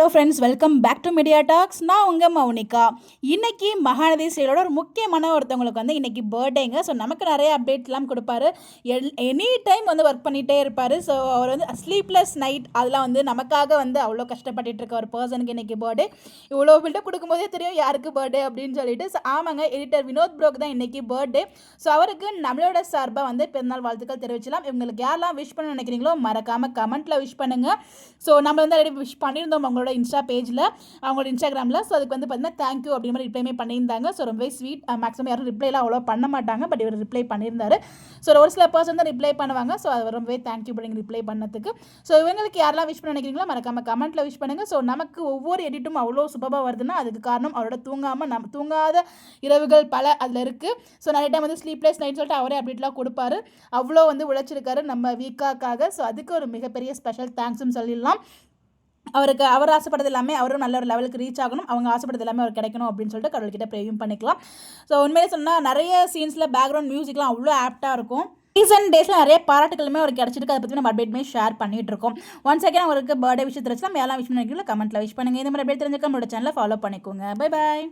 Hello friends, welcome back to media talks. நான் உங்கள் மௌனிகா. இன்றைக்கி மகாநதி சீரியலோட ஒரு முக்கியமான ஒருத்தவங்களுக்கு வந்து இன்றைக்கி பர்த்டேங்க. ஸோ நமக்கு நிறைய அப்டேட்லாம் கொடுப்பாரு. எனி டைம் வந்து ஒர்க் பண்ணிகிட்டே இருப்பார். ஸோ அவர் வந்து ஸ்லீப்லெஸ் நைட் அதெல்லாம் வந்து நமக்காக வந்து அவ்வளோ கஷ்டப்பட்டுட்டு இருக்க ஒரு பர்சனுக்கு இன்றைக்கி பர்த்டே. இவ்வளோ பில்டப் கொடுக்கும்போதே தெரியும் யாருக்கு பர்த்டே அப்படின்னு சொல்லிட்டு. ஸோ ஆமாங்க, எடிட்டர் வினோத் ப்ரோக்கு தான் இன்றைக்கி பர்த்டே. ஸோ அவருக்கு நம்மளோட சார்பாக வந்து பிறந்தநாள் வாழ்த்துக்கள் தெரிவிச்சலாம். இவங்களுக்கு யாரெல்லாம் விஷ் பண்ண நினைக்கிறீங்களோ மறக்காமல் கமெண்ட்டில் விஷ் பண்ணுங்கள். ஸோ நம்ம வந்து ஆல்ரெடி விஷ் பண்ணியிருந்தோம் அவங்களோட இன்ஸ்டா பேஜில், அவங்களோட இன்ஸ்டாகிராமில். ஸோ அதுக்கு வந்து பார்த்தீங்கன்னா தேங்க்யூ அப்படி மாதிரி ரிப்ளைமே பண்ணியிருந்தாங்க. ஸோ ரொம்பவே ஸ்வீட். மேக்ஸிமம் யாரும் ரிப்ளைலாம் அவ்வளோ பண்ண மாட்டாங்க, பட் இவர் ரிப்ளை பண்ணியிருந்தாரு. ஸோ ஒரு சில பர்சன் தான் ரிப்ளை பண்ணுவாங்க. ஸோ அது ரொம்பவே தேங்க்யூ பண்ணிங்க ரிப்ளை பண்ணதுக்கு. ஸோ இவங்களுக்கு யாரெல்லாம் விஷ் பண்ண நினைக்கிறீங்களோ மறக்காமல் கமெண்ட்டில் விஷ் பண்ணுங்கள். ஸோ நமக்கு ஒவ்வொரு எடிட்டும் அவ்வளோ சூப்பராக வருதுன்னா அதுக்கு காரணம் அவரோட தூங்காத இரவுகள் பல அதில் இருக்குது. ஸோ நிறைய டைம் வந்து ஸ்லீப்லெஸ் நைட் சொல்லிட்டு அவரே அப்டேட்லாம் கொடுப்பாரு. அவ்வளோ வந்து உழைச்சிருக்காரு நம்ம வீக்காக்காக. ஸோ அதுக்கு ஒரு மிகப்பெரிய ஸ்பெஷல் தேங்க்ஸ்னு சொல்லிடலாம். அவர் ஆசைப்படுறது எல்லாமே அவரும் நல்ல ஒரு லெவலுக்கு ரீச் ஆகணும், அவங்க ஆசைப்படுறது எல்லாமே அவர் கிடைக்கணும் அப்படின்னு சொல்லிட்டு கடவுள்கிட்ட ப்ரேயும் பண்ணிக்கலாம். ஸோ உண்மையிலே சொன்னால் நிறைய சீன்ஸில் பேக்ரவுண்ட் மியூசிக்லாம் அவ்வளோ ஆப்டாக இருக்கும். ரீசெண்ட் டேஸில் நிறைய பாராட்டுகளுமே அவருக்கு கிடச்சிருக்கு. அதை பற்றி நம்ம அப்டேட்மே ஷேர் பண்ணிட்டு இருக்கோம். ஒன்ஸ் செகண்ட் அவருக்கு பர்த்டே விஷயத்தை வச்சு நம்ம எல்லாம் விஷ் பண்ணிக்கலாம். கமெண்ட்டில் விஷ் பண்ணுங்கள். இந்த மாதிரி அப்டேட் தெரிஞ்சுக்க நம்மளோட சேனலை ஃபாலோ பண்ணிக்கோங்க. Bye bye.